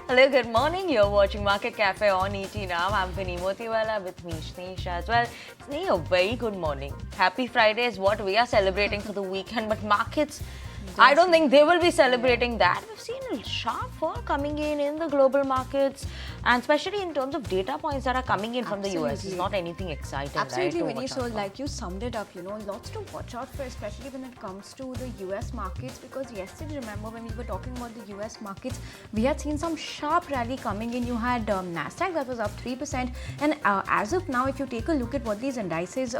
Hello, good morning. You're watching Market Cafe on ET now. I'm Vinny Motiwala with me, Shneesh as well. Snee, a very good morning. Happy Friday is what we are celebrating for the weekend, but markets, I don't think they will be celebrating that. We've seen a sharp fall coming in the global markets, and especially in terms of data points that are coming in from the US. It's not anything exciting, Absolutely, right? Vinny. So, like you summed it up, lots to watch out for, especially when it comes to the US markets. Because yesterday, remember when we were talking about the US markets, we had seen some sharp rally coming in. You had Nasdaq that was up 3%, and as of now, if you take a look at what these indices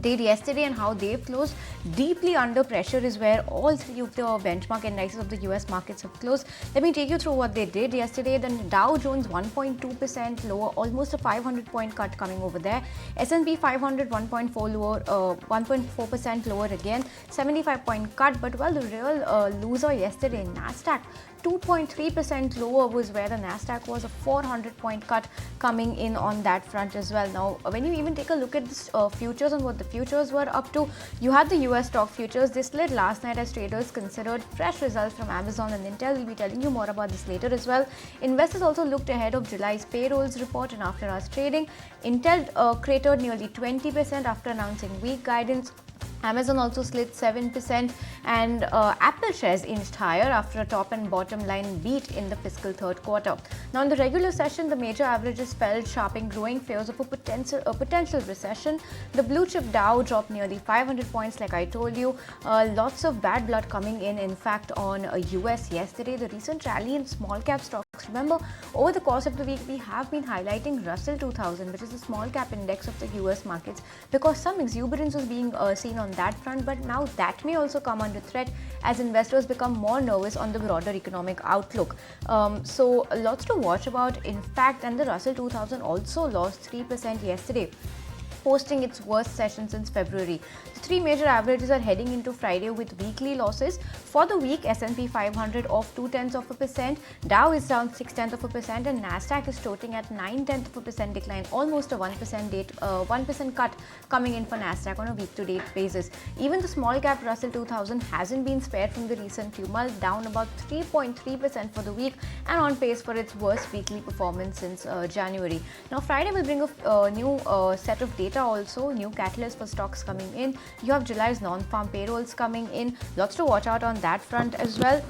did yesterday and how they've closed, deeply under pressure is where all three of the benchmark indices of the US markets have closed. Let me take you through what they did yesterday. The Dow Jones 1.2% lower, almost a 500-point cut coming over there. S&P 500 1.4 lower, 1.4% lower again, 75-point cut. But well, the real loser yesterday, Nasdaq, 2.3% lower was where the Nasdaq was, a 400-point cut coming in on that front as well. Now, when you even take a look at this futures and what the futures were up to, you had the US stock futures. They slid last night as traders considered fresh results from Amazon and Intel. We'll be telling you more about this later as well. Investors also looked ahead of July's payrolls report and after hours trading. Intel cratered nearly 20% after announcing weak guidance. Amazon also slid 7%, and Apple shares inched higher after a top and bottom line beat in the fiscal third quarter. Now, in the regular session, the major averages fell, sharping growing fears of a potential recession. The blue chip Dow dropped nearly 500 points, like I told you. Lots of bad blood coming in fact, on US yesterday. The recent rally in small cap stocks. Remember, over the course of the week, we have been highlighting Russell 2000, which is the small cap index of the US markets, because some exuberance was being seen on that front, but now that may also come under threat as investors become more nervous on the broader economic outlook. So lots to watch about, in fact, and the Russell 2000 also lost 3% yesterday, posting its worst session since February. The three major averages are heading into Friday with weekly losses. For the week, S&P 500 off 0.2%, Dow is down 0.6%, and Nasdaq is toting at 0.9% decline, almost a 1% cut coming in for Nasdaq on a week-to-date basis. Even the small cap Russell 2000 hasn't been spared from the recent tumult, down about 3.3% for the week and on pace for its worst weekly performance since January. Now, Friday will bring a new set of data also, new catalysts for stocks coming in. You have July's non-farm payrolls coming in. Lots to watch out on that front as well.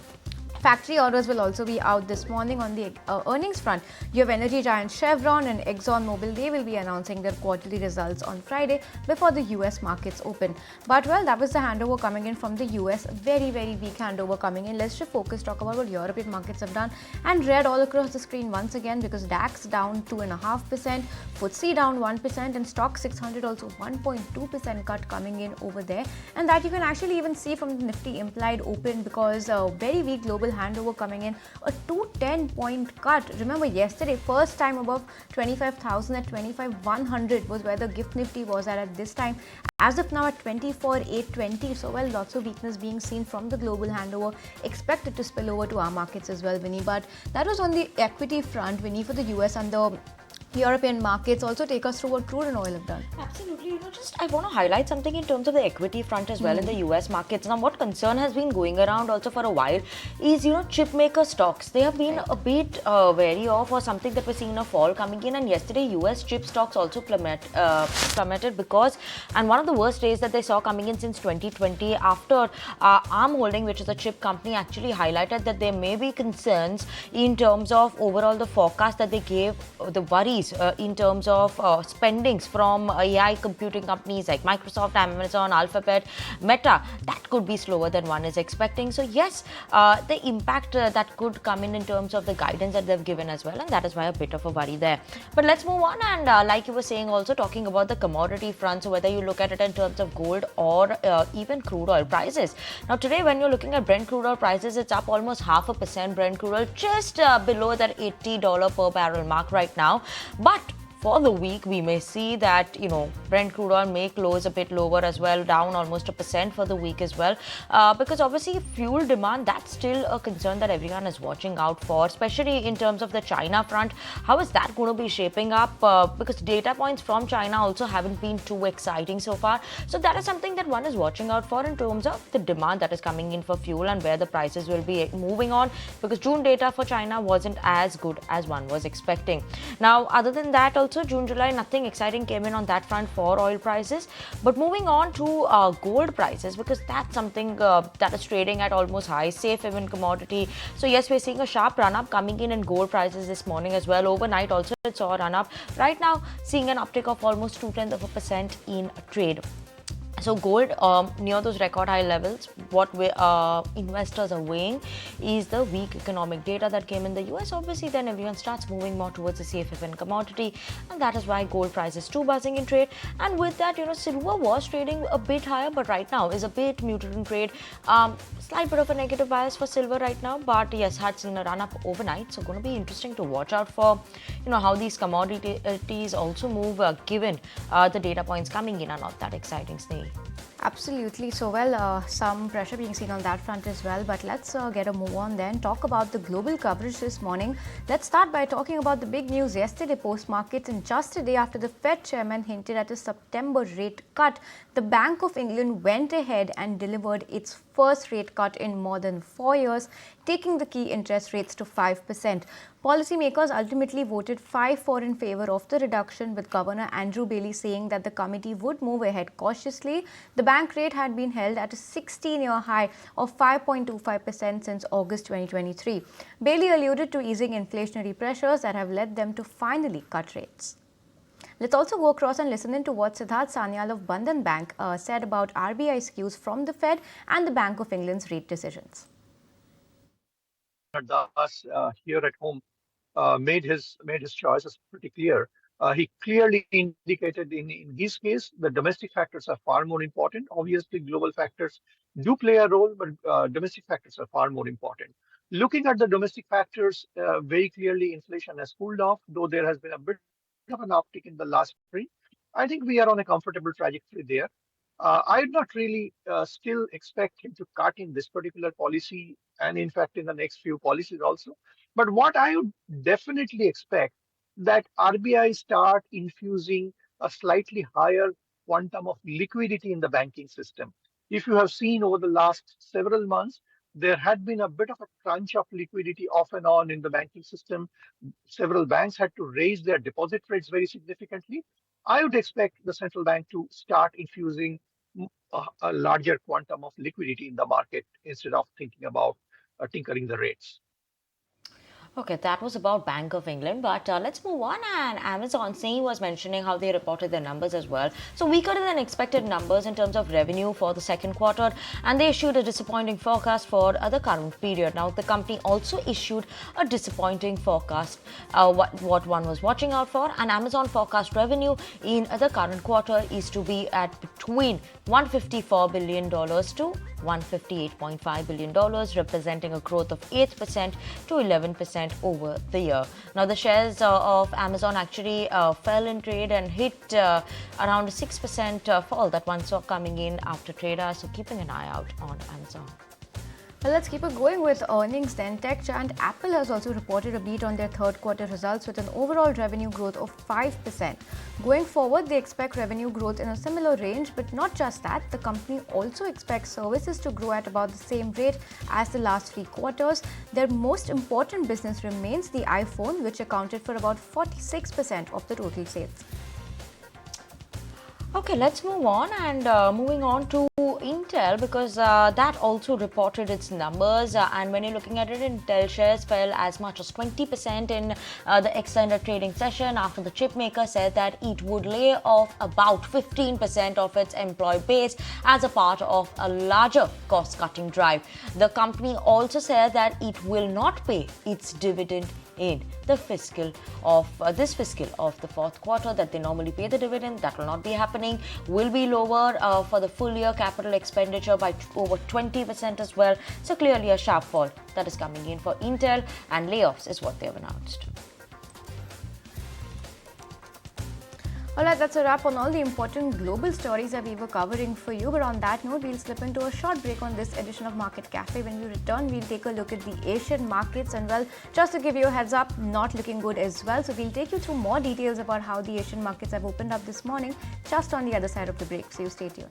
Factory orders will also be out this morning. On the earnings front, you have energy giant Chevron and ExxonMobil. They will be announcing their quarterly results on Friday before the US markets open. But well, that was the handover coming in from the US. Very, very weak handover coming in. Let's just focus, talk about what European markets have done. And red all across the screen once again, because DAX down 2.5%, FTSE down 1%, and Stock 600 also 1.2% cut coming in over there. And that you can actually even see from the Nifty implied open, because very weak global handover coming in, a 210-point cut. Remember, yesterday, first time above 25,000 at 25,100 was where the gift Nifty was at this time. As of now at 24,820, so well, lots of weakness being seen from the global handover, expected to spill over to our markets as well, Vinny. But that was on the equity front, Vinny, for the US and the European markets. Also take us through what crude and oil have done. Absolutely. Just I want to highlight something in terms of the equity front as well in the US markets. Now, what concern has been going around also for a while is, chip maker stocks. They have been a bit wary of, or something that we're seeing a fall coming in. And yesterday, US chip stocks also plummeted because, and one of the worst days that they saw coming in since 2020, after ARM Holding, which is a chip company, actually highlighted that there may be concerns in terms of overall the forecast that they gave, the worries in terms of spendings from AI computing companies like Microsoft, Amazon, Alphabet, Meta. That could be slower than one is expecting. So yes, the impact that could come in terms of the guidance that they've given as well, and that is why a bit of a worry there. But let's move on, and like you were saying, also talking about the commodity front. So whether you look at it in terms of gold or even crude oil prices. Now today, when you're looking at Brent crude oil prices, it's up almost 0.5%. Brent crude oil just below that $80 per barrel mark right now. But for the week, we may see that, Brent crude oil may close a bit lower as well, down almost 1% for the week as well. Because obviously fuel demand, that's still a concern that everyone is watching out for, especially in terms of the China front. How is that going to be shaping up? Because data points from China also haven't been too exciting so far. So that is something that one is watching out for in terms of the demand that is coming in for fuel and where the prices will be moving on, because June data for China wasn't as good as one was expecting. Now, other than that, also June, July, nothing exciting came in on that front for oil prices. But moving on to gold prices, because that's something that is trading at almost high, safe haven commodity. So yes, we're seeing a sharp run up coming in gold prices this morning as well. Overnight also it saw a run up. Right now, seeing an uptick of almost 0.2% in trade. So gold near those record high levels. What investors are weighing is the weak economic data that came in the US. Obviously, then everyone starts moving more towards the safe haven commodity, and that is why gold price is too buzzing in trade. And with that, silver was trading a bit higher, but right now is a bit muted in trade. Slight bit of a negative bias for silver right now, but yes, had seen a run up overnight. So going to be interesting to watch out for, how these commodities also move, given the data points coming in are not that exciting, Sneha. Absolutely. So, some pressure being seen on that front as well. But let's get a move on then. Talk about the global coverage this morning. Let's start by talking about the big news yesterday post markets, and just a day after the Fed chairman hinted at a September rate cut, the Bank of England went ahead and delivered its first rate cut in more than 4 years, taking the key interest rates to 5%. Policymakers ultimately voted 5-4 in favor of the reduction, with Governor Andrew Bailey saying that the committee would move ahead cautiously. The bank rate had been held at a 16-year high of 5.25% since August 2023. Bailey alluded to easing inflationary pressures that have led them to finally cut rates. Let's also go across and listen in to what Siddharth Sanyal of Bandhan Bank said about RBI's cues from the Fed and the Bank of England's rate decisions. Das here at home made his choices pretty clear. He clearly indicated in his case the domestic factors are far more important. Obviously, global factors do play a role, but domestic factors are far more important. Looking at the domestic factors, very clearly inflation has cooled off, though there has been a bit of an uptick in the last spring. I think we are on a comfortable trajectory there. I would not really still expect him to cut in this particular policy, and in fact in the next few policies also. But what I would definitely expect that RBI start infusing a slightly higher quantum of liquidity in the banking system. If you have seen over the last several months, there had been a bit of a crunch of liquidity off and on in the banking system. Several banks had to raise their deposit rates very significantly. I would expect the central bank to start infusing a larger quantum of liquidity in the market instead of thinking about tinkering the rates. Okay, that was about Bank of England, but let's move on. And Amazon, Sneha was mentioning how they reported their numbers as well. So weaker than expected numbers in terms of revenue for the second quarter, and they issued a disappointing forecast for the current period. Now, the company also issued a disappointing forecast, what one was watching out for. And Amazon forecast revenue in the current quarter is to be at between $154 billion to $158.5 billion, representing a growth of 8% to 11% over the year. Now, the shares of Amazon actually fell in trade and hit around a 6% fall that one saw coming in after traders. So keeping an eye out on Amazon. Well, let's keep it going with earnings then. Tech giant Apple has also reported a beat on their third quarter results with an overall revenue growth of 5%. Going forward, they expect revenue growth in a similar range, but not just that, the company also expects services to grow at about the same rate as the last 3 quarters. Their most important business remains the iPhone, which accounted for about 46% of the total sales. Okay, let's move on, and moving on to Intel, because that also reported its numbers, and when you're looking at it, Intel shares fell as much as 20% in the extended trading session after the chip maker said that it would lay off about 15% of its employee base as a part of a larger cost-cutting drive. The company also said that it will not pay its dividend in the fiscal of this fiscal of the fourth quarter, that they normally pay the dividend. That will not be happening. Will be lower for the full year capital expenditure by over 20% as well. So clearly a sharp fall that is coming in for Intel, and layoffs is what they have announced. Alright, that's a wrap on all the important global stories that we were covering for you. But on that note, we'll slip into a short break on this edition of Market Cafe. When we return, we'll take a look at the Asian markets. And well, just to give you a heads up, not looking good as well. So we'll take you through more details about how the Asian markets have opened up this morning, just on the other side of the break. So you stay tuned.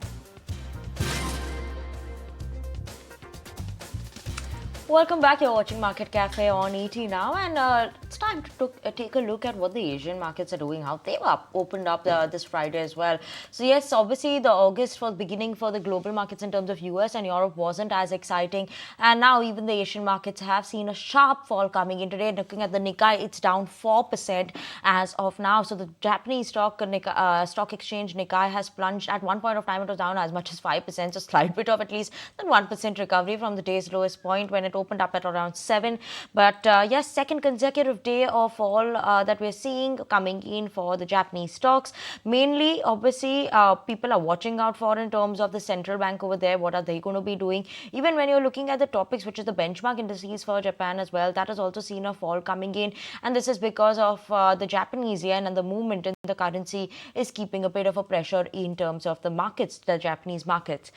Welcome back. You're watching Market Cafe on ET now, and it's time to take a look at what the Asian markets are doing, how they've opened up this Friday as well. So yes, obviously the August was beginning for the global markets in terms of US and Europe wasn't as exciting, and now even the Asian markets have seen a sharp fall coming in today. Looking at the Nikkei, it's down 4% as of now. So the Japanese stock exchange Nikkei has plunged. At one point of time, it was down as much as 5%, so slight bit of at least than 1% recovery from the day's lowest point when it opened up at around 7. But yes, second consecutive day of fall that we're seeing coming in for the Japanese stocks. Mainly, obviously, people are watching out for in terms of the central bank over there. What are they going to be doing? Even when you're looking at the topics, which is the benchmark indices for Japan as well, that has also seen a fall coming in. And this is because of the Japanese yen, and the movement in the currency is keeping a bit of a pressure in terms of the markets, the Japanese markets.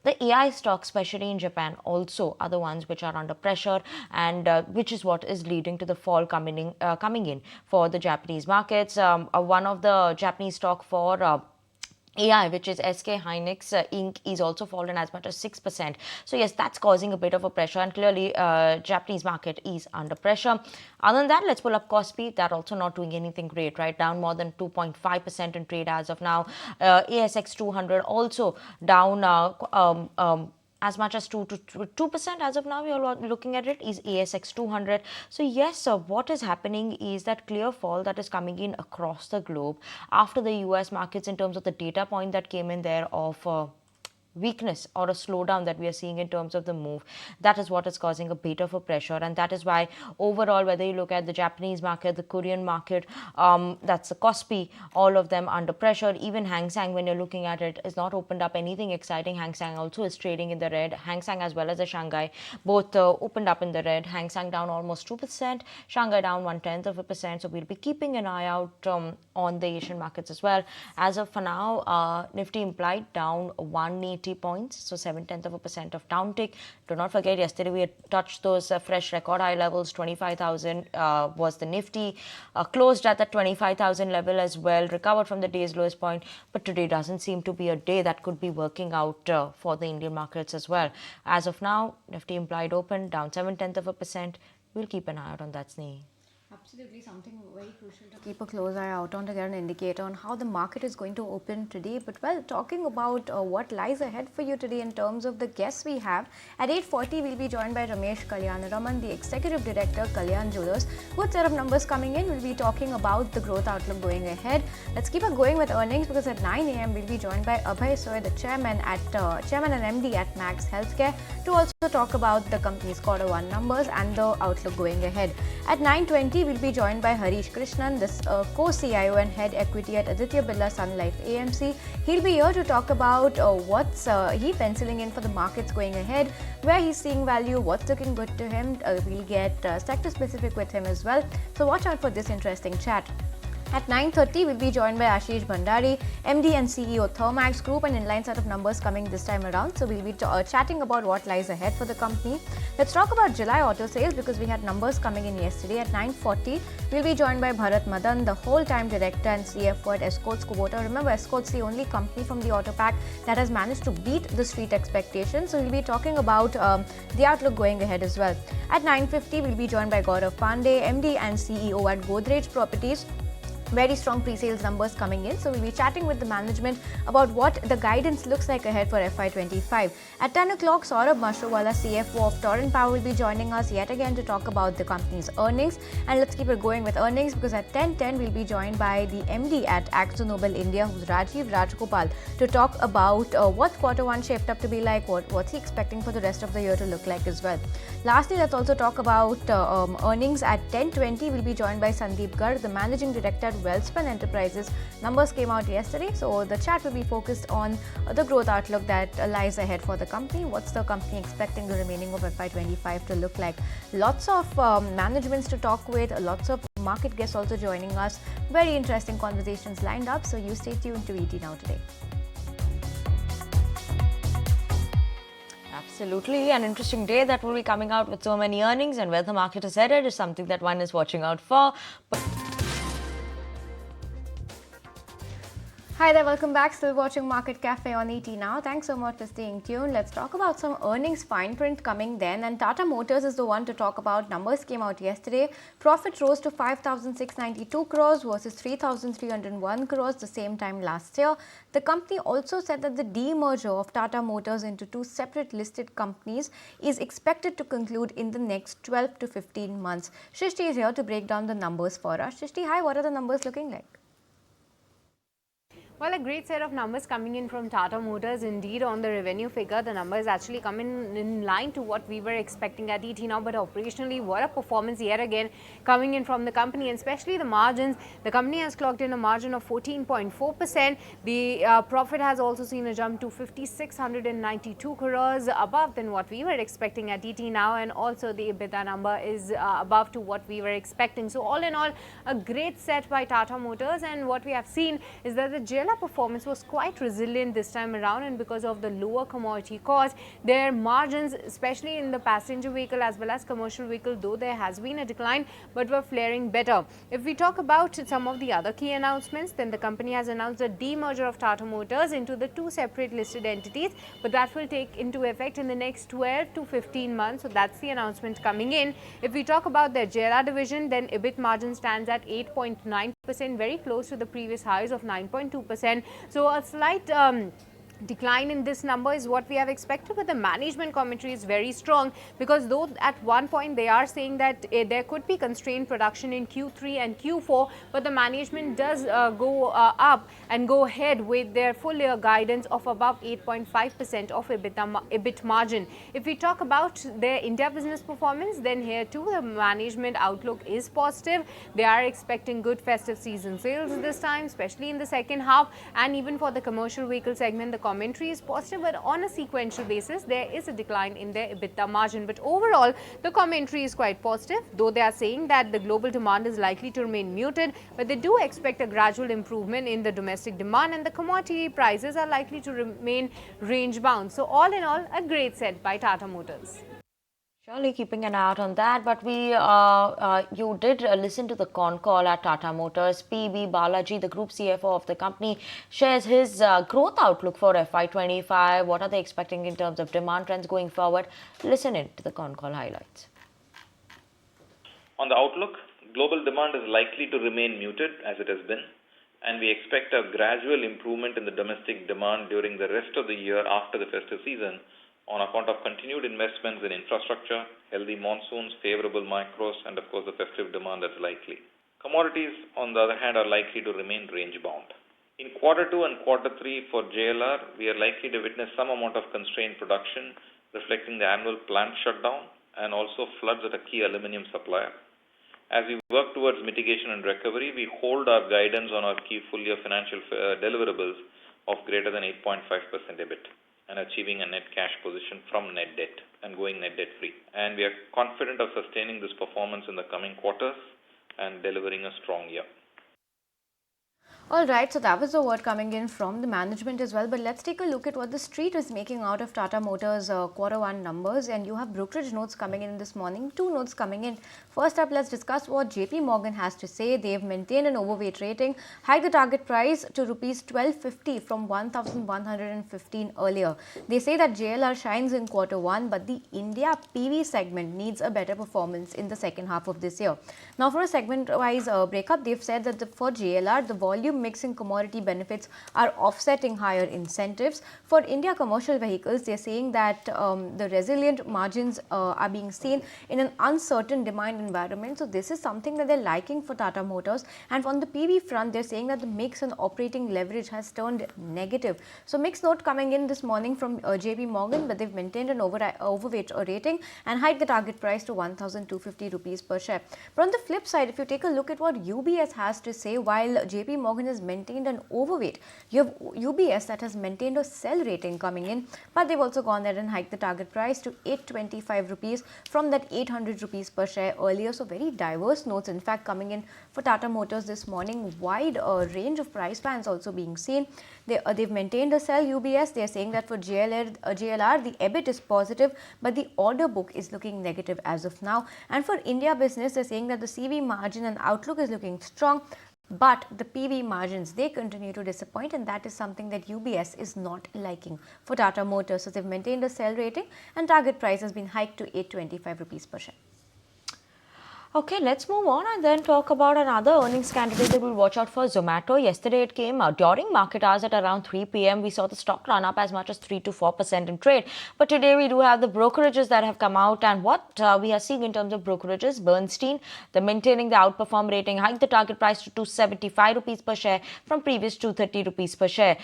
The AI stocks, especially in Japan, also are the ones which are under pressure, and which is what is leading to the fall coming in for the Japanese markets. One of the Japanese stock for AI, which is SK Hynix Inc., is also fallen as much as 6%. So yes, that's causing a bit of a pressure, and clearly Japanese market is under pressure. Other than that, let's pull up Kospi. They're also not doing anything great, right? Down more than 2.5% in trade as of now. ASX 200 also down as much as 2% as of now. You're looking at it is ASX 200. So yes, what is happening is that clear fall that is coming in across the globe after the US markets in terms of the data point that came in there of weakness or a slowdown that we are seeing in terms of the move. That is what is causing a bit of a pressure, and that is why overall, whether you look at the Japanese market, the Korean market, that's the Kospi, all of them under pressure. Even Hang Seng, when you're looking at it, is not opened up anything exciting. Hang Seng also is trading in the red. Hang Seng as well as the Shanghai both opened up in the red. Hang Seng down almost 2%, Shanghai down 1/10%. So we'll be keeping an eye out on the Asian markets as well. As of for now, Nifty implied down 180 points, so 0.7% of downtick. Do not forget, yesterday we had touched those fresh record high levels. 25,000 was the Nifty, closed at the 25,000 level as well, recovered from the day's lowest point. But today doesn't seem to be a day that could be working out for the Indian markets as well. As of now, Nifty implied open down 0.7%. We'll keep an eye out on that, Sneha. Absolutely, something very crucial to keep a close eye out on, to get an indicator on how the market is going to open today. But well, talking about what lies ahead for you today in terms of the guests we have, at 8:40 we'll be joined by Ramesh Kalyanaraman, the Executive Director, Kalyan Jewellers. Good set of numbers coming in. We'll be talking about the growth outlook going ahead. Let's keep it going with earnings, because at 9 a.m. we'll be joined by Abhay Soy, the Chairman and MD at Max Healthcare, to also talk about the company's Q1 numbers and the outlook going ahead. At 9:20 we'll be joined by Harish Krishnan, this co-CIO and head equity at Aditya Birla Sun Life AMC. He'll be here to talk about what's he penciling in for the markets going ahead, where he's seeing value, what's looking good to him. We'll get sector specific with him as well. So watch out for this interesting chat. At 9:30, we'll be joined by Ashish Bhandari, MD and CEO Thermax Group, an inline set of numbers coming this time around. So we'll be chatting about what lies ahead for the company. Let's talk about July auto sales, because we had numbers coming in yesterday. At 9:40, we'll be joined by Bharat Madan, the whole-time director and CFO at Escorts Kubota. Remember, Escorts the only company from the auto pack that has managed to beat the street expectations. So we'll be talking about the outlook going ahead as well. At 9:50, we'll be joined by Gaurav Pandey, MD and CEO at Godrej Properties. Very strong pre-sales numbers coming in. So we'll be chatting with the management about what the guidance looks like ahead for FY25. At 10 o'clock, Saurabh Mashrowala, CFO of Torrent Power, will be joining us yet again to talk about the company's earnings. And let's keep it going with earnings, because at 10:10 we'll be joined by the MD at AkzoNobel India, who's Rajiv Rajgopal, to talk about what Q1 shaped up to be like, what's he expecting for the rest of the year to look like as well. Lastly, let's also talk about earnings. At 10:20 we'll be joined by Sandeep Garg, the Managing Director at Wellspun Enterprises. Numbers came out yesterday, so the chat will be focused on the growth outlook that lies ahead for the company. What's the company expecting the remaining of FY25 to look like? Lots of managements to talk with, lots of market guests also joining us. Very interesting conversations lined up, so you stay tuned to ET Now today. Absolutely, an interesting day that will be coming out with so many earnings, and where the market is headed is something that one is watching out for. Hi there, welcome back. Still watching Market Cafe on ET Now. Thanks so much for staying tuned. Let's talk about some earnings fine print coming then. And Tata Motors is the one to talk about. Numbers came out yesterday. Profit rose to 5,692 crores versus 3,301 crores the same time last year. The company also said that the demerger of Tata Motors into two separate listed companies is expected to conclude in the next 12 to 15 months. Shrishti is here to break down the numbers for us. Shrishti, hi, what are the numbers looking like? Well, a great set of numbers coming in from Tata Motors. Indeed, on the revenue figure, the numbers actually come in line to what we were expecting at ET Now. But operationally, what a performance yet again coming in from the company, and especially the margins. The company has clocked in a margin of 14.4%. The profit has also seen a jump to 5,692 crores, above than what we were expecting at ET Now, and also the EBITDA number is above to what we were expecting. So all in all, a great set by Tata Motors, and what we have seen is that the JLR performance was quite resilient this time around, and because of the lower commodity cost, their margins, especially in the passenger vehicle as well as commercial vehicle, though there has been a decline, but were flaring better. If we talk about some of the other key announcements, then the company has announced a demerger of Tata Motors into the two separate listed entities, but that will take into effect in the next 12 to 15 months. So that's the announcement coming in. If we talk about their JLR division, then EBIT margin stands at 8.9%, very close to the previous highs of 9.2%. So a slight decline in this number is what we have expected, but the management commentary is very strong, because though at one point they are saying that there could be constrained production in Q3 and Q4, but the management does go up and go ahead with their full year guidance of above 8.5% of EBIT margin. If we talk about their India business performance, then here too the management outlook is positive. They are expecting good festive season sales this time, especially in the second half, and even for the commercial vehicle segment, the commentary is positive, but on a sequential basis, there is a decline in their EBITDA margin. But overall, the commentary is quite positive, though they are saying that the global demand is likely to remain muted, but they do expect a gradual improvement in the domestic demand, and the commodity prices are likely to remain range bound. So all in all, a great set by Tata Motors. Surely keeping an eye out on that, but you did listen to the con call at Tata Motors. PB Balaji, the group CFO of the company, shares his growth outlook for FY25. What are they expecting in terms of demand trends going forward? Listen in to the con call highlights. On the outlook, global demand is likely to remain muted as it has been, and we expect a gradual improvement in the domestic demand during the rest of the year after the festive season, on account of continued investments in infrastructure, healthy monsoons, favorable macros, and of course the festive demand that's likely. Commodities, on the other hand, are likely to remain range-bound. In Q2 and Q3 for JLR, we are likely to witness some amount of constrained production, reflecting the annual plant shutdown and also floods at a key aluminium supplier. As we work towards mitigation and recovery, we hold our guidance on our key full-year financial deliverables of greater than 8.5% EBIT. And achieving a net cash position from net debt and going net debt free. And we are confident of sustaining this performance in the coming quarters and delivering a strong year. Alright, so that was the word coming in from the management as well, but let's take a look at what the street is making out of Tata Motors Q1 numbers, and you have brokerage notes coming in this morning, two notes coming in. First up, let's discuss what JP Morgan has to say. They've maintained an overweight rating, hiked the target price to rupees 1250 from 1115 earlier. They say that JLR shines in Q1, but the India PV segment needs a better performance in the second half of this year. Now for a segment-wise breakup, they've said that for JLR, the volume mix and commodity benefits are offsetting higher incentives. For India commercial vehicles, they're saying that the resilient margins are being seen in an uncertain demand environment. So this is something that they're liking for Tata Motors. And on the PV front, they're saying that the mix and operating leverage has turned negative. So mixed note coming in this morning from JP Morgan, but they've maintained an overweight rating and hiked the target price to 1,250 rupees per share. But on the flip side, if you take a look at what UBS has to say, while JP Morgan has maintained an overweight. You have UBS that has maintained a sell rating coming in, but they've also gone there and hiked the target price to 825 rupees from that 800 rupees per share earlier. So very diverse notes, in fact, coming in for Tata Motors this morning. Wide range of price bands also being seen. They've maintained a sell UBS. They're saying that for GLR, the EBIT is positive, but the order book is looking negative as of now. And for India business, they're saying that the CV margin and outlook is looking strong, but the PV margins, they continue to disappoint, and that is something that UBS is not liking for Tata Motors. So they've maintained a sell rating and target price has been hiked to 825 rupees per share. Okay, let's move on and then talk about another earnings candidate that we'll watch out for, Zomato. Yesterday it came during market hours at around 3 p.m. We saw the stock run up as much as 3 to 4% in trade. But today we do have the brokerages that have come out, and what we are seeing in terms of brokerages, Bernstein, they're maintaining the outperform rating, hiked the target price to 275 rupees per share from previous 230 rupees per share.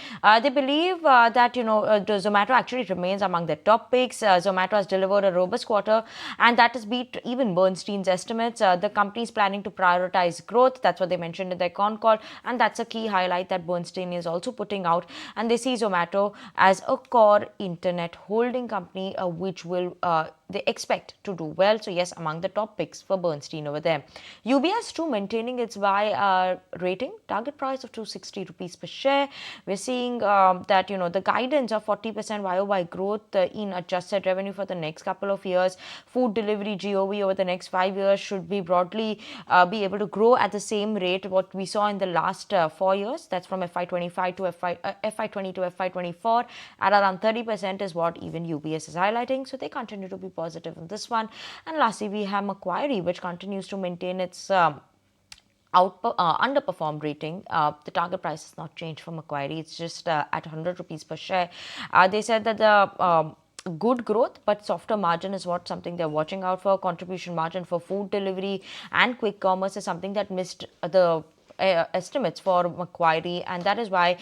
They believe that, the Zomato actually remains among their top picks. Zomato has delivered a robust quarter, and that has beat even Bernstein's estimates. The company is planning to prioritize growth. That's what they mentioned in their con call, and that's a key highlight that Bernstein is also putting out. And they see Zomato as a core internet holding company, which will they expect to do well. So yes, among the top picks for Bernstein over there. UBS too maintaining its buy rating, target price of 260 rupees per share. We're seeing that the guidance of 40% YOY growth in adjusted revenue for the next couple of years. Food delivery GOV over the next 5 years should be broadly be able to grow at the same rate what we saw in the last 4 years. That's from FY25 to FY20 to FY24 at around 30% is what even UBS is highlighting. So they continue to be positive on this one. And lastly, we have Macquarie, which continues to maintain its underperformed rating. The target price has not changed for Macquarie. It's just at 100 rupees per share. They said that the good growth but softer margin is what something they're watching out for. Contribution margin for food delivery and quick commerce is something that missed the estimates for Macquarie, and that is why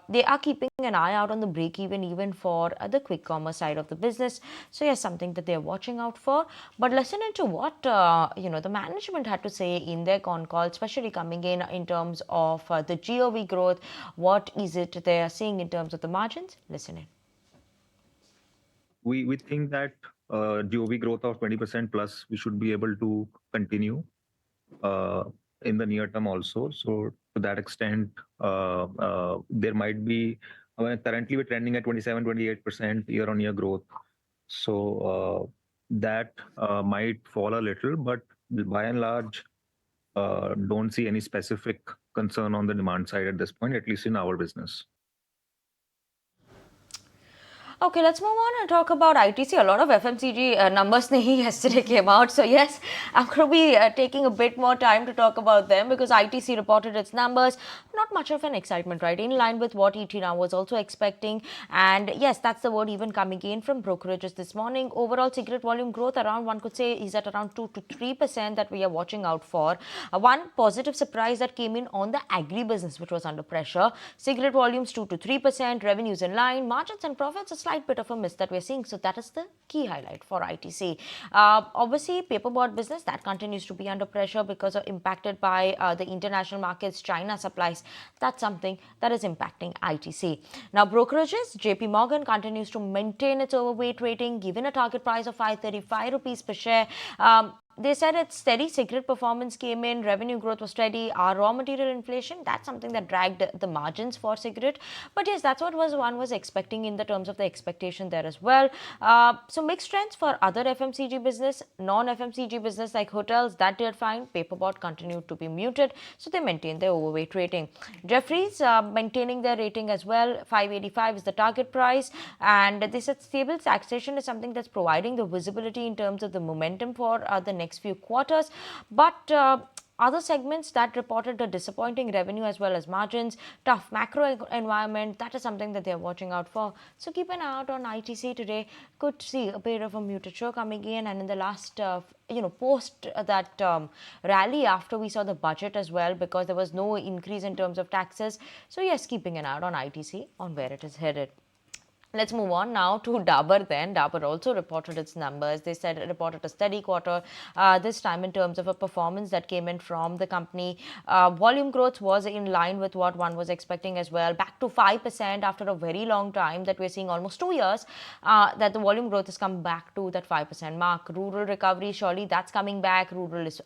they are keeping an eye out on the break even for the quick commerce side of the business. So yes, something that they're watching out for. But listen into what the management had to say in their con call, especially coming in terms of the GOV growth. What is it they are seeing in terms of the margins? Listen in. We think that GOV growth of 20% plus we should be able to continue in the near term also. So to that extent, there might be, currently we're trending at 27-28% year on year growth. So that might fall a little, but by and large, don't see any specific concern on the demand side at this point, at least in our business. Okay, let's move on and talk about ITC. A lot of FMCG numbers yesterday came out. So yes, I'm going to be taking a bit more time to talk about them because ITC reported its numbers. Not much of an excitement, right? In line with what ET now was also expecting. And yes, that's the word even coming in from brokerages this morning. Overall cigarette volume growth around, one could say, is at around 2 to 3% that we are watching out for. One positive surprise that came in on the agri business, which was under pressure. Cigarette volumes 2 to 3%, revenues in line, margins and profits a slight bit of a miss that we're seeing. So that is the key highlight for ITC. Obviously, paperboard business that continues to be under pressure because of impacted by the international markets, China supplies. That's something that is impacting ITC. Now, brokerages, JP Morgan continues to maintain its overweight rating, given a target price of 535 rupees per share. They said its steady cigarette performance came in, revenue growth was steady, our raw material inflation, that's something that dragged the margins for cigarette. But yes, that's what one was expecting in the terms of the expectation there as well. So mixed trends for other FMCG business, non-FMCG business like hotels, that did fine. Paperboard continued to be muted, so they maintained their overweight rating. Jeffries maintaining their rating as well, 585 is the target price, and they said stable taxation is something that's providing the visibility in terms of the momentum for the next few quarters. But other segments that reported a disappointing revenue as well as margins, tough macro environment, that is something that they're watching out for. So keep an eye out on ITC today. Could see a bit of a muted show coming in, and in the last post that rally after we saw the budget as well, because there was no increase in terms of taxes. So yes, keeping an eye out on ITC on where it is headed. Let's move on now to Dabur then. Dabur also reported its numbers. They said it reported a steady quarter, this time in terms of a performance that came in from the company. Volume growth was in line with what one was expecting as well. Back to 5% after a very long time that we're seeing almost 2 years that the volume growth has come back to that 5% mark. Rural recovery, surely that's coming back. Rural is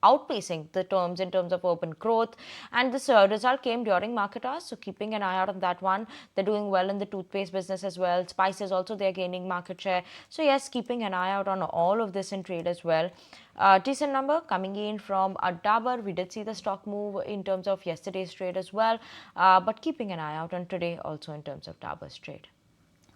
outpacing the terms in terms of urban growth, and this result came during market hours, so keeping an eye out on that one. They're doing well in the toothpaste business as well. Spices also, they're gaining market share, so yes, keeping an eye out on all of this in trade as well. Decent number coming in from Dabur. We did see the stock move in terms of yesterday's trade as well, but keeping an eye out on today also in terms of Dabur's trade.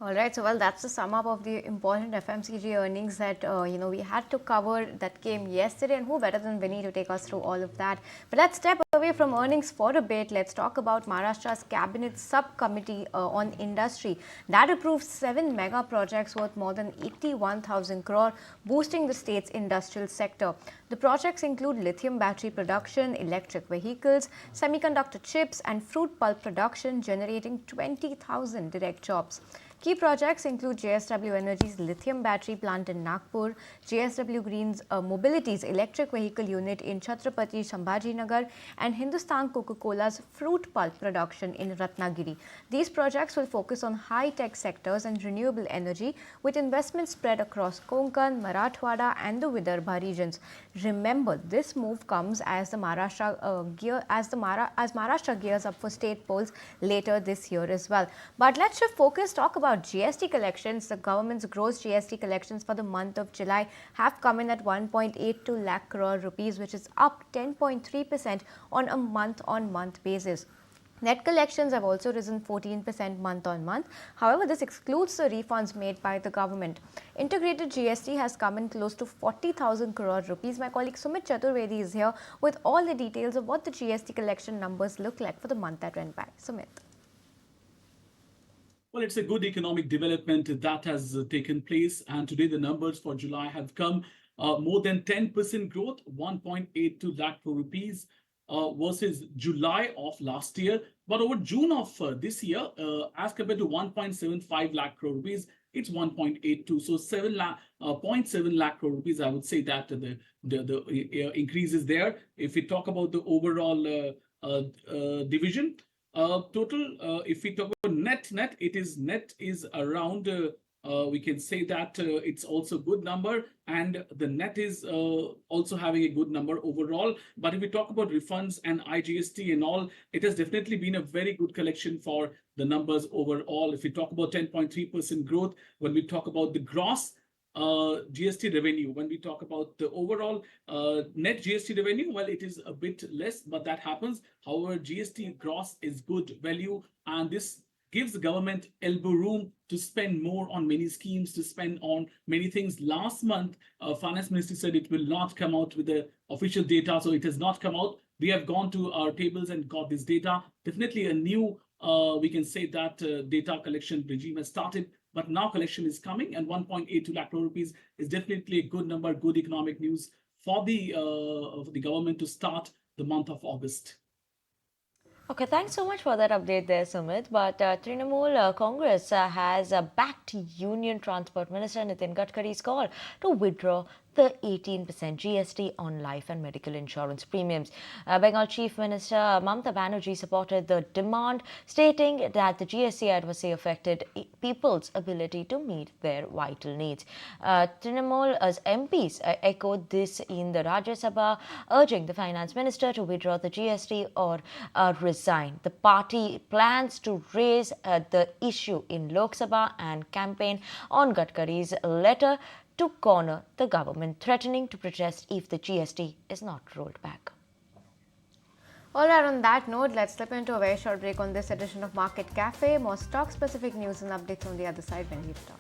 All right, so well, that's the sum up of the important FMCG earnings that we had to cover that came yesterday, and who better than Vinny to take us through all of that. But let's step away from earnings for a bit. Let's talk about Maharashtra's cabinet subcommittee on industry that approved 7 mega projects worth more than 81,000 crore, boosting the state's industrial sector. The projects include lithium battery production, electric vehicles, semiconductor chips, and fruit pulp production, generating 20,000 direct jobs. Key projects include JSW Energy's lithium battery plant in Nagpur, JSW Green's Mobility's electric vehicle unit in Chhatrapati Sambhajinagar, and Hindustan Coca-Cola's fruit pulp production in Ratnagiri. These projects will focus on high-tech sectors and renewable energy, with investments spread across Konkan, Marathwada, and the Vidarbha regions. Remember, this move comes as the Maharashtra gears up for state polls later this year as well. But let's shift focus, talk about GST collections. The government's gross GST collections for the month of July have come in at 1.82 lakh crore rupees, which is up 10.3% on a month-on-month basis. Net collections have also risen 14% month-on-month. However, this excludes the refunds made by the government. Integrated GST has come in close to 40,000 crore rupees. My colleague Sumit Chaturvedi is here with all the details of what the GST collection numbers look like for the month that went by. Sumit. Well, it's a good economic development that has taken place, and today the numbers for July have come more than 10% growth, 1.82 lakh crore rupees versus July of last year. But over June of this year, as compared to 1.75 lakh crore rupees, it's 1.82. So 0.7 lakh crore rupees, I would say that the increase is there. If we talk about the overall division, total, if we talk about net is around, we can say that it's also a good number, and the net is also having a good number overall. But if we talk about refunds and IGST and all, it has definitely been a very good collection for the numbers overall. If we talk about 10.3% growth, when we talk about the gross GST revenue, when we talk about the overall net GST revenue, well, it is a bit less, but that happens. However, GST gross is good value, and this gives the government elbow room to spend more on many schemes, to spend on many things. Last month, Finance Ministry said it will not come out with the official data, so it has not come out. We have gone to our tables and got this data. Definitely a new, we can say that data collection regime has started. But now collection is coming, and 1.82 lakh crore rupees is definitely a good number, good economic news for the government to start the month of August. Okay, thanks so much for that update there, Sumit. But Trinamool Congress has backed Union Transport Minister Nitin Gadkari's call to withdraw the 18% GST on life and medical insurance premiums. Bengal Chief Minister Mamata Banerjee supported the demand, stating that the GST adversely affected people's ability to meet their vital needs. Trinamool's MPs echoed this in the Rajya Sabha, urging the Finance Minister to withdraw the GST or resign. The party plans to raise the issue in Lok Sabha and campaign on Gadkari's letter to corner the government, threatening to protest if the GST is not rolled back. All right, on that note, let's slip into a very short break on this edition of Market Cafe. More stock-specific news and updates on the other side when we return.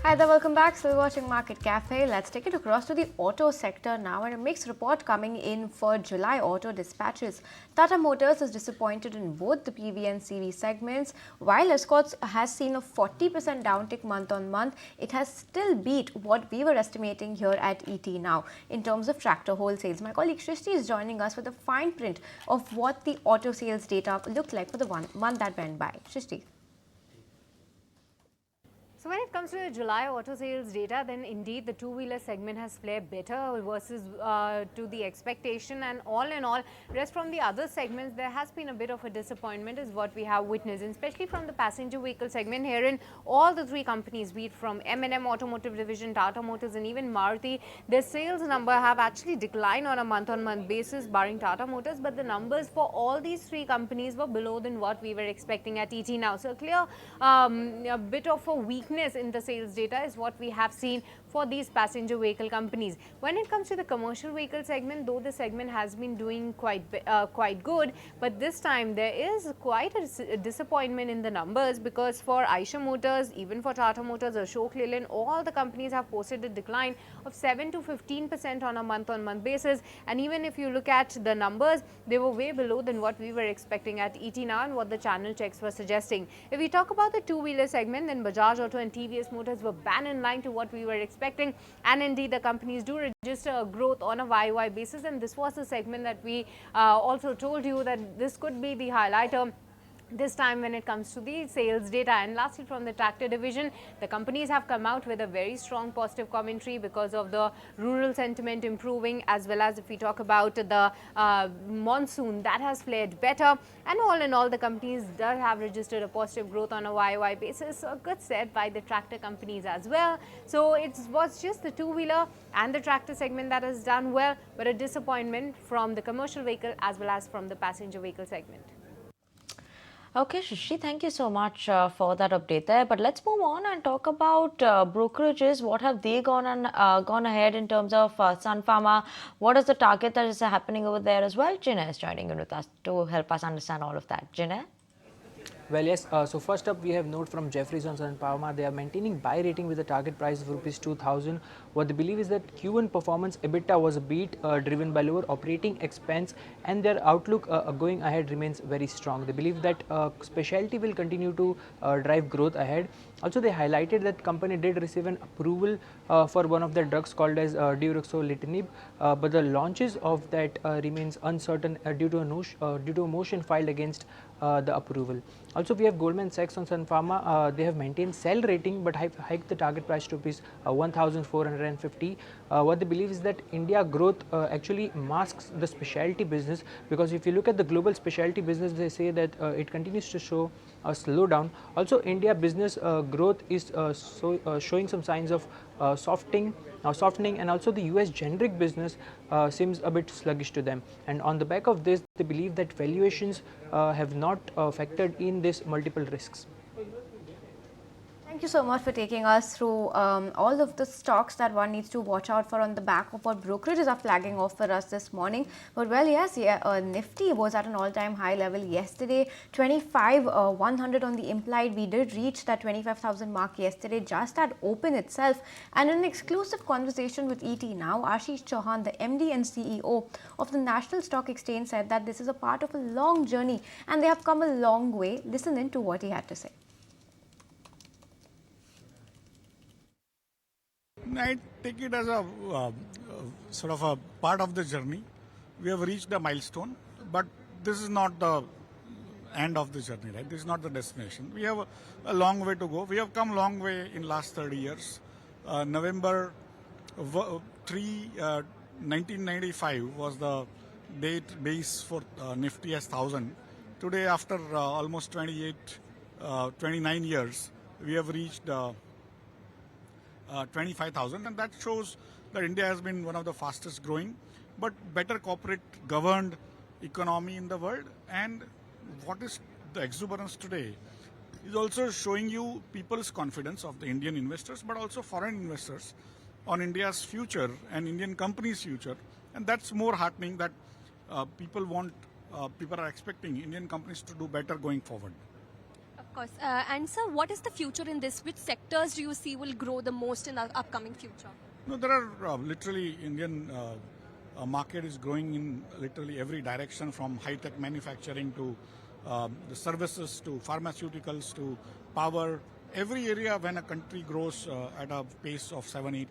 Hi there, welcome back. Still watching Market Cafe. Let's take it across to the auto sector now, and a mixed report coming in for July auto dispatches. Tata Motors is disappointed in both the PV and CV segments. While Escorts has seen a 40% downtick month on month, it has still beat what we were estimating here at ET now in terms of tractor wholesales. My colleague Shrishti is joining us with a fine print of what the auto sales data looked like for the 1 month that went by. Shrishti. So when it comes to the July auto sales data, then indeed the two-wheeler segment has fared better versus to the expectation, and all in all, rest from the other segments, there has been a bit of a disappointment is what we have witnessed, and especially from the passenger vehicle segment. Herein, all the three companies, be it from M&M Automotive Division, Tata Motors and even Maruti, their sales number have actually declined on a month-on-month basis, barring Tata Motors, but the numbers for all these three companies were below than what we were expecting at ET now. So clear a bit of a weakness in the sales data is what we have seen for these passenger vehicle companies. When it comes to the commercial vehicle segment, though the segment has been doing quite good, but this time there is quite a disappointment in the numbers, because for Eicher Motors, even for Tata Motors, Ashok Leyland, all the companies have posted a decline of 7 to 15% on a month-on-month basis. And even if you look at the numbers, they were way below than what we were expecting at ET now and what the channel checks were suggesting. If we talk about the two-wheeler segment, then Bajaj Auto and TVS Motors were bang in line to what we were expecting, and indeed the companies do register a growth on a YOY basis, and this was the segment that we also told you that this could be the highlighter this time when it comes to the sales data. And lastly, from the tractor division, the companies have come out with a very strong positive commentary because of the rural sentiment improving, as well as if we talk about the monsoon, that has fared better, and all in all the companies does have registered a positive growth on a YOY basis. So a good set by the tractor companies as well. So it was just the two-wheeler and the tractor segment that has done well, but a disappointment from the commercial vehicle as well as from the passenger vehicle segment. Okay, Shishi, thank you so much for that update there. But let's move on and talk about brokerages. What have they gone ahead in terms of Sun Pharma? What is the target that is happening over there as well? Jinay is joining in with us to help us understand all of that. Jinay? Well, yes. So first up, we have note from Jefferies on Sun Pharma. They are maintaining buy rating with a target price of rupees 2,000. What they believe is that Q1 performance EBITDA was a beat driven by lower operating expense, and their outlook going ahead remains very strong. They believe that specialty will continue to drive growth ahead. Also, they highlighted that company did receive an approval for one of their drugs called as Duroxolitinib, but the launches of that remains uncertain due to a motion filed against the approval. Also, we have Goldman Sachs on Sun Pharma. They have maintained sell rating but hiked the target price to rupees 1,450. What they believe is that India growth actually masks the specialty business, because if you look at the global specialty business, they say that it continues to show a slowdown. Also, India business growth is showing some signs of softening, and also the US generic business seems a bit sluggish to them. And on the back of this, they believe that valuations have not factored in this multiple risks. Thank you so much for taking us through all of the stocks that one needs to watch out for on the back of what brokerages are flagging off for us this morning. But well, yes, Nifty was at an all-time high level yesterday, 25,100 on the implied. We did reach that 25,000 mark yesterday just at open itself. And in an exclusive conversation with ET Now, Ashish Chauhan, the MD and CEO of the National Stock Exchange, said that this is a part of a long journey and they have come a long way. Listen in to what he had to say. I take it as a sort of a part of the journey. We have reached a milestone, but this is not the end of the journey, right? This is not the destination. We have a long way to go. We have come a long way in last 30 years. November 3, 1995 was the base for Nifty as 1,000. Today, after almost 29 years, we have reached 25,000, and that shows that India has been one of the fastest growing but better corporate governed economy in the world. And what is the exuberance today is also showing you people's confidence of the Indian investors but also foreign investors on India's future and Indian companies' future, and that's more heartening that people are expecting Indian companies to do better going forward. Of course. And sir, what is the future in this? Which sectors do you see will grow the most in the upcoming future? No, there are literally Indian market is growing in literally every direction, from high-tech manufacturing to the services to pharmaceuticals to power. Every area, when a country grows at a pace of 7 to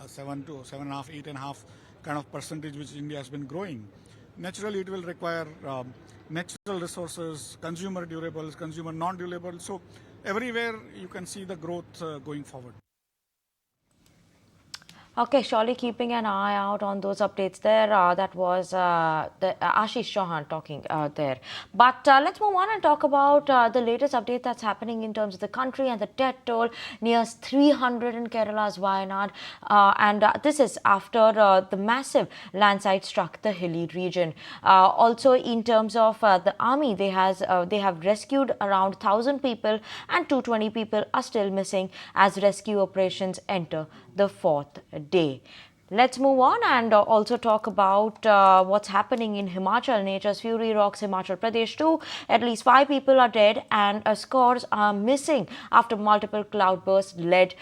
7.5, 8.5 kind of percentage, which India has been growing, naturally it will require natural resources, consumer durables, consumer non-durables. So everywhere you can see the growth going forward. Okay, surely keeping an eye out on those updates there. That was the Ashish Chauhan talking there. But let's move on and talk about the latest update that's happening in terms of the country, and the death toll nears 300 in Kerala's Wayanad. And this is after the massive landslide struck the hilly region. Also, in terms of the army, they have rescued around 1,000 people, and 220 people are still missing as rescue operations enter the fourth day. Let's move on and also talk about what's happening in Himachal. Nature's fury rocks Himachal Pradesh too. At least 5 people are dead and scores are missing after multiple cloudbursts led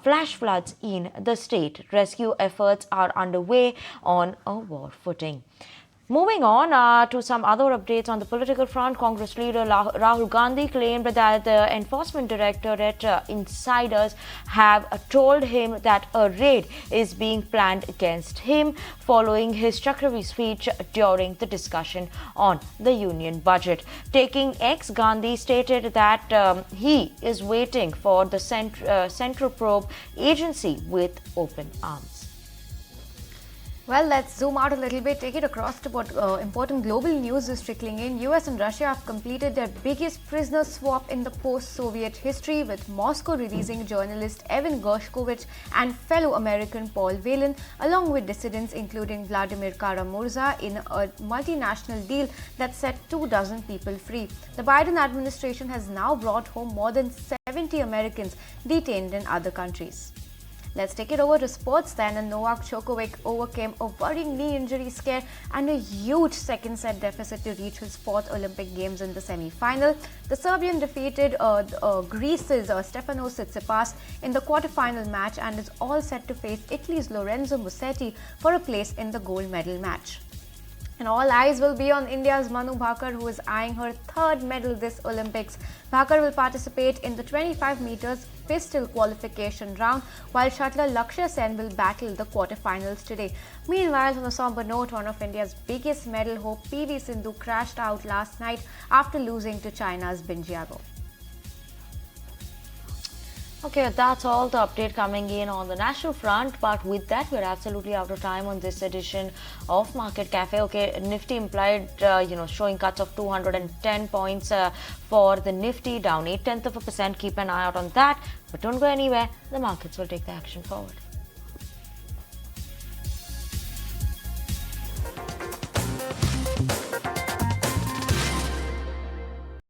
flash floods in the state. Rescue efforts are underway on a war footing. Moving on to some other updates on the political front, Congress leader Rahul Gandhi claimed that the Enforcement Directorate insiders have told him that a raid is being planned against him following his Chakravi speech during the discussion on the union budget. Taking X, Gandhi stated that he is waiting for the Central Probe Agency with open arms. Well, let's zoom out a little bit, take it across to what important global news is trickling in. US and Russia have completed their biggest prisoner swap in the post-Soviet history, with Moscow releasing journalist Evan Gershkovich and fellow American Paul Whelan, along with dissidents including Vladimir Kara-Murza, in a multinational deal that set 24 people free. The Biden administration has now brought home more than 70 Americans detained in other countries. Let's take it over to sports then, and Novak Djokovic overcame a worrying knee injury scare and a huge second set deficit to reach his 4th Olympic Games in the semi-final. The Serbian defeated Greece's Stefanos Tsitsipas in the quarter-final match and is all set to face Italy's Lorenzo Musetti for a place in the gold medal match. And all eyes will be on India's Manu Bhaker, who is eyeing her 3rd medal this Olympics. Bhaker will participate in the 25 meters pistol qualification round, while shuttler Lakshya Sen will battle the quarterfinals today. Meanwhile, on a somber note, one of India's biggest medal hope, PV Sindhu, crashed out last night after losing to China's Binjiao. Okay, that's all the update coming in on the national front. But with that, we're absolutely out of time on this edition of Market Cafe. Okay, Nifty implied, showing cuts of 210 points for the Nifty, down 0.8%. Keep an eye out on that. But don't go anywhere. The markets will take the action forward.